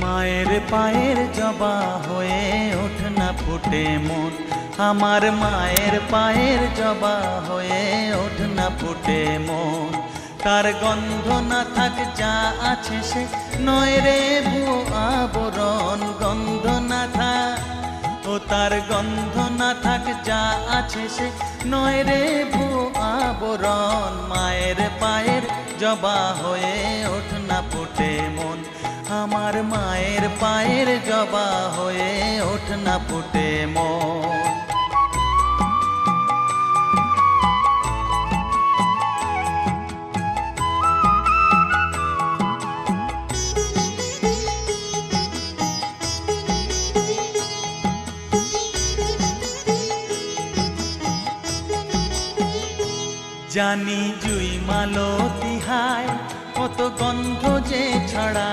মায়ের পায়ের জবা হয়ে ওঠ না ফুটে মন, আমার মায়ের পায়ের জবা হয়ে ওঠ না ফুটে মন। তার গন্ধ না থাক যা আছে সে নয় রে ভুয়ো আবরণ, গন্ধ না থাক ও তার গন্ধ না থাক যা আছে সে নয় রে ভুয়ো আবরণ। মায়ের পায়ের জবা হয়ে ওঠ না ফুটে মন, আমার মায়ের পায়ের জবা হয়ে ওঠ না ফুটে মন। জানি জুই মালতি হায় কত গন্ধ যে ছড়া।